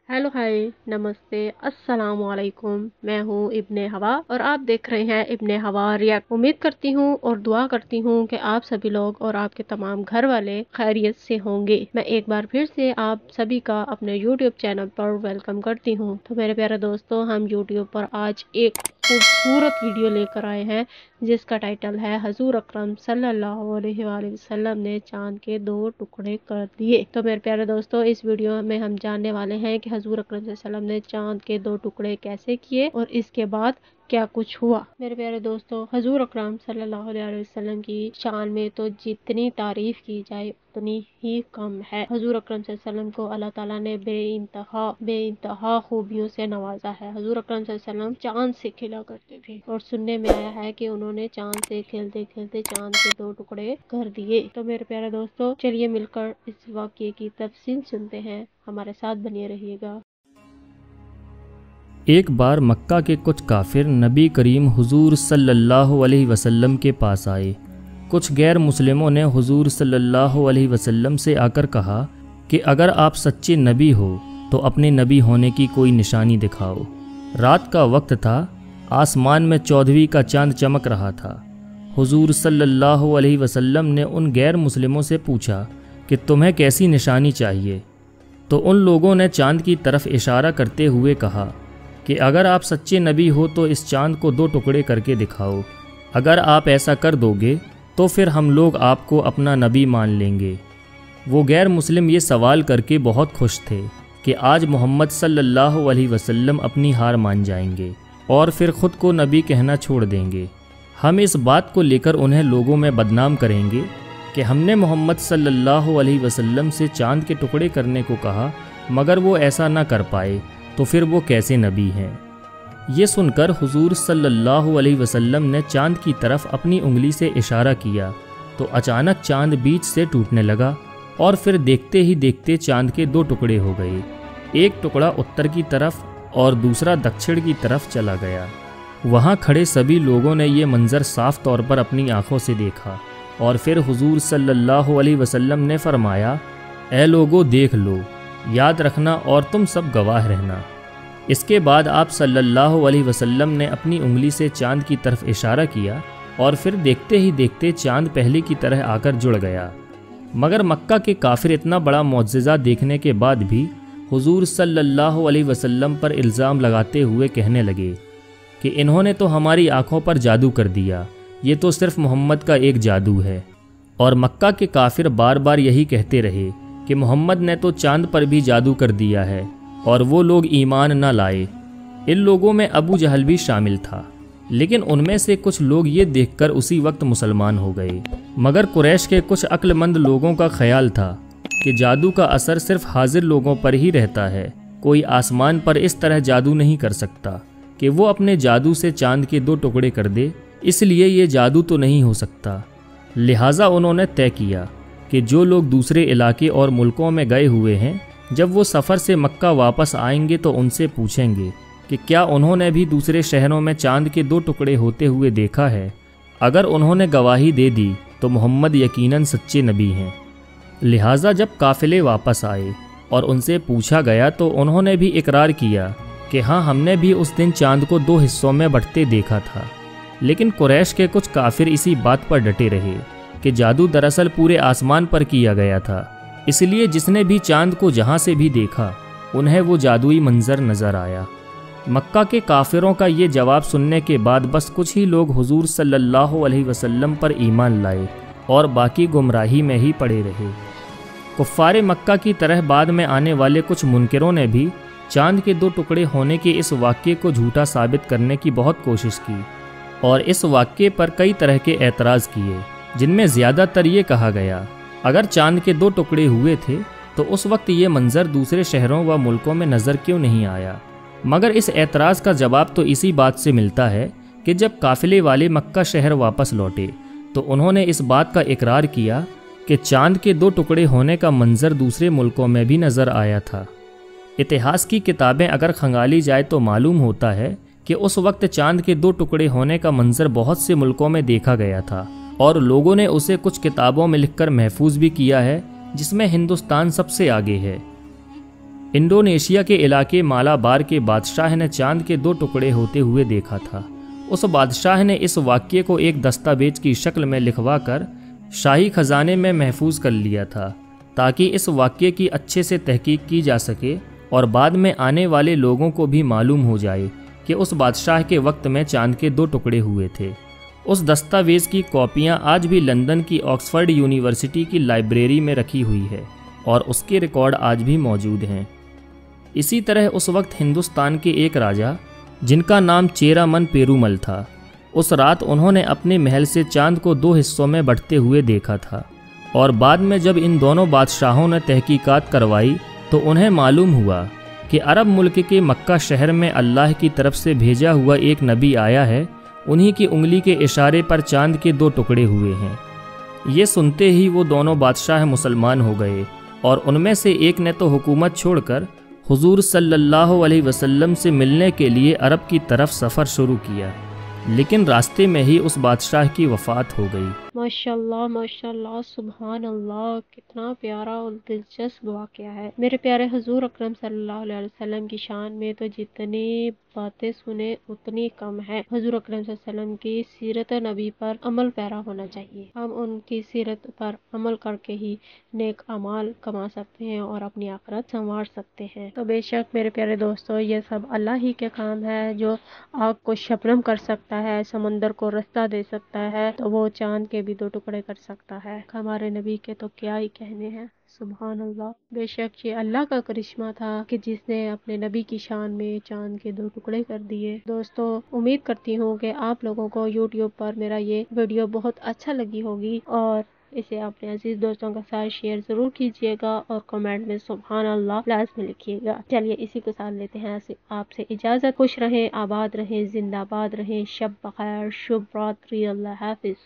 Hello hi नमस्ते अस्सलाम वालेकुम। मैं हूँ इब्ने हवा और आप देख रहे हैं इब्ने हवा रिएक्ट। उम्मीद करती हूँ और दुआ करती हूँ कि आप सभी लोग और आपके तमाम घर वाले खैरियत से होंगे। मैं एक बार फिर से आप सभी का अपने यूट्यूब चैनल पर वेलकम करती हूँ। तो मेरे प्यारे दोस्तों, हम यूट्यूब पर आज एक खूबसूरत वीडियो लेकर आए हैं जिसका टाइटल है हजूर अकरम सल्लल्लाहु अलैहि वसल्लम ने चांद के 2 टुकड़े कर दिए। तो मेरे प्यारे दोस्तों, इस वीडियो में हम जानने वाले हैं कि हजूर अकरम सल्लल्लाहु अलैहि वसल्लम ने चांद के 2 टुकड़े कैसे किए और इसके बाद क्या कुछ हुआ। मेरे प्यारे दोस्तों, हजूर अकरम सल्लल्लाहु अलैहि वसल्लम की शान में तो जितनी तारीफ की जाए उतनी ही कम है। हजूर अकरम सल्लल्लाहु अलैहि वसल्लम को अल्लाह ताला ने बेइंतहा खूबियों से नवाजा है। हजूर अकरम सल्लल्लाहु अलैहि वसल्लम चांद से खेला करते थे और सुनने में आया है कि उन्होंने चांद से खेलते खेलते चांद के 2 टुकड़े कर दिए। तो मेरे प्यारे दोस्तों, चलिए मिलकर इस वाक़ये की तफसील सुनते हैं। हमारे साथ बने रहिएगा। एक बार मक्का के कुछ काफिर नबी करीम हुजूर सल्लल्लाहु अलैहि वसल्लम के पास आए। कुछ गैर मुस्लिमों ने हुजूर सल्लल्लाहु अलैहि वसल्लम से आकर कहा कि अगर आप सच्चे नबी हो तो अपने नबी होने की कोई निशानी दिखाओ। रात का वक्त था, आसमान में 14वीं का चांद चमक रहा था। हुजूर सल्लल्लाहु अलैहि वसल्लम ने उन गैर मुस्लिमों से पूछा कि तुम्हें कैसी निशानी चाहिए। तो उन लोगों ने चांद की तरफ इशारा करते हुए कहा कि अगर आप सच्चे नबी हो तो इस चांद को 2 टुकड़े करके दिखाओ। अगर आप ऐसा कर दोगे तो फिर हम लोग आपको अपना नबी मान लेंगे। वो गैर मुस्लिम ये सवाल करके बहुत खुश थे कि आज मोहम्मद सल्लल्लाहु अलैहि वसल्लम अपनी हार मान जाएंगे और फिर ख़ुद को नबी कहना छोड़ देंगे। हम इस बात को लेकर उन्हें लोगों में बदनाम करेंगे कि हमने मोहम्मद सल्लल्लाहु अलैहि वसल्लम से चांद के टुकड़े करने को कहा मगर वो ऐसा ना कर पाए, तो फिर वो कैसे नबी हैं। ये सुनकर हुजूर सल्लल्लाहु अलैहि वसल्लम ने चांद की तरफ अपनी उंगली से इशारा किया तो अचानक चांद बीच से टूटने लगा और फिर देखते ही देखते चांद के 2 टुकड़े हो गए। एक टुकड़ा उत्तर की तरफ और दूसरा दक्षिण की तरफ चला गया। वहाँ खड़े सभी लोगों ने ये मंजर साफ तौर पर अपनी आंखों से देखा और फिर हुजूर सल्लल्लाहु अलैहि वसल्लम ने फरमाया, ऐ लोगों देख लो, याद रखना और तुम सब गवाह रहना। इसके बाद आप सल्लल्लाहु अलैहि वसल्लम ने अपनी उंगली से चांद की तरफ इशारा किया और फिर देखते ही देखते चांद पहले की तरह आकर जुड़ गया। मगर मक्का के काफिर इतना बड़ा मौजज़ा देखने के बाद भी हुजूर सल्लल्लाहु अलैहि वसल्लम पर इल्ज़ाम लगाते हुए कहने लगे कि इन्होंने तो हमारी आंखों पर जादू कर दिया, ये तो सिर्फ मोहम्मद का एक जादू है। और मक्का के काफिर बार बार यही कहते रहे कि मोहम्मद ने तो चांद पर भी जादू कर दिया है और वो लोग ईमान न लाए। इन लोगों में अबू जहल भी शामिल था, लेकिन उनमें से कुछ लोग ये देखकर उसी वक्त मुसलमान हो गए। मगर कुरैश के कुछ अक्लमंद लोगों का ख्याल था कि जादू का असर सिर्फ हाजिर लोगों पर ही रहता है, कोई आसमान पर इस तरह जादू नहीं कर सकता कि वो अपने जादू से चांद के 2 टुकड़े कर दे, इसलिए ये जादू तो नहीं हो सकता। लिहाजा उन्होंने तय किया कि जो लोग दूसरे इलाके और मुल्कों में गए हुए हैं, जब वो सफ़र से मक्का वापस आएंगे तो उनसे पूछेंगे कि क्या उन्होंने भी दूसरे शहरों में चांद के 2 टुकड़े होते हुए देखा है। अगर उन्होंने गवाही दे दी तो मोहम्मद यकीनन सच्चे नबी हैं। लिहाजा जब काफ़िले वापस आए और उनसे पूछा गया तो उन्होंने भी इकरार किया कि हाँ, हमने भी उस दिन चांद को 2 हिस्सों में बंटते देखा था। लेकिन कुरैश के कुछ काफिर इसी बात पर डटे रहे कि जादू दरअसल पूरे आसमान पर किया गया था, इसलिए जिसने भी चांद को जहाँ से भी देखा उन्हें वो जादुई मंजर नज़र आया। मक्का के काफिरों का ये जवाब सुनने के बाद बस कुछ ही लोग हुजूर सल्लल्लाहु अलैहि वसल्लम पर ईमान लाए और बाकी गुमराही में ही पड़े रहे। कुफ्फारे मक्का की तरह बाद में आने वाले कुछ मुनकिरों ने भी चांद के 2 टुकड़े होने के इस वाक़ये को झूठा साबित करने की बहुत कोशिश की और इस वाक़ये पर कई तरह के एतराज़ किए, जिनमें ज़्यादातर ये कहा गया अगर चांद के 2 टुकड़े हुए थे तो उस वक्त ये मंजर दूसरे शहरों व मुल्कों में नज़र क्यों नहीं आया। मगर इस एतराज़ का जवाब तो इसी बात से मिलता है कि जब काफ़िले वाले मक्का शहर वापस लौटे तो उन्होंने इस बात का इकरार किया कि चांद के 2 टुकड़े होने का मंजर दूसरे मुल्कों में भी नज़र आया था। इतिहास की किताबें अगर खंगाली जाए तो मालूम होता है कि उस वक्त चांद के 2 टुकड़े होने का मंजर बहुत से मुल्कों में देखा गया था और लोगों ने उसे कुछ किताबों में लिखकर महफूज भी किया है, जिसमें हिंदुस्तान सबसे आगे है। इंडोनेशिया के इलाके मालाबार के बादशाह ने चांद के 2 टुकड़े होते हुए देखा था। उस बादशाह ने इस वाक्य को एक दस्तावेज की शक्ल में लिखवा कर शाही खजाने में महफूज कर लिया था, ताकि इस वाक्य की अच्छे से तहकीक की जा सके और बाद में आने वाले लोगों को भी मालूम हो जाए कि उस बादशाह के वक्त में चांद के 2 टुकड़े हुए थे। उस दस्तावेज की कॉपियां आज भी लंदन की ऑक्सफोर्ड यूनिवर्सिटी की लाइब्रेरी में रखी हुई है और उसके रिकॉर्ड आज भी मौजूद हैं। इसी तरह उस वक्त हिंदुस्तान के एक राजा, जिनका नाम चेरामन पेरूमल था, उस रात उन्होंने अपने महल से चांद को 2 हिस्सों में बंटते हुए देखा था और बाद में जब इन दोनों बादशाहों ने तहकीकात करवाई तो उन्हें मालूम हुआ कि अरब मुल्क के मक्का शहर में अल्लाह की तरफ से भेजा हुआ एक नबी आया है। उन्हीं की उंगली के इशारे पर चांद के 2 टुकड़े हुए हैं। ये सुनते ही वो दोनों बादशाह मुसलमान हो गए और उनमें से एक ने तो हुकूमत छोड़कर हुजूर सल्लल्लाहु अलैहि वसल्लम से मिलने के लिए अरब की तरफ सफ़र शुरू किया, लेकिन रास्ते में ही उस बादशाह की वफ़ात हो गई। माशाल्लाह माशाल्लाह, सुभान अल्लाह, कितना प्यारा और दिलचस्प वाक़या है। मेरे प्यारे हुजूर अकरम सल्लल्लाहु अलैहि वसल्लम की शान में तो जितनी बातें सुने उतनी कम है। हुजूर अकरम सल्लल्लाहु अलैहि वसल्लम की सीरत नबी पर अमल पैरा होना चाहिए। हम उनकी सीरत पर अमल करके ही नेक अमाल कमा सकते हैं और अपनी आखिरत संवार सकते हैं। तो बेशक मेरे प्यारे दोस्तों, ये सब अल्लाह ही के काम है। जो आग को शबनम कर सकता है, समंदर को रास्ता दे सकता है, तो वो चांद के भी 2 टुकड़े कर सकता है। हमारे नबी के तो क्या ही कहने हैं, सुभान अल्लाह। बेशक ये अल्लाह का करिश्मा था कि जिसने अपने नबी की शान में चांद के 2 टुकड़े कर दिए। दोस्तों, उम्मीद करती हूँ कि आप लोगों को YouTube पर मेरा ये वीडियो बहुत अच्छा लगी होगी और इसे अपने अजीज दोस्तों के साथ शेयर जरूर कीजिएगा और कमेंट में सुभान अल्लाह लाज़मी लिखिएगा। चलिए इसी के साथ लेते हैं आपसे इजाज़त। खुश रहें, आबाद रहें, जिंदाबाद रहें। शब बखैर, शुभ रात्रि, अल्लाह हाफिज।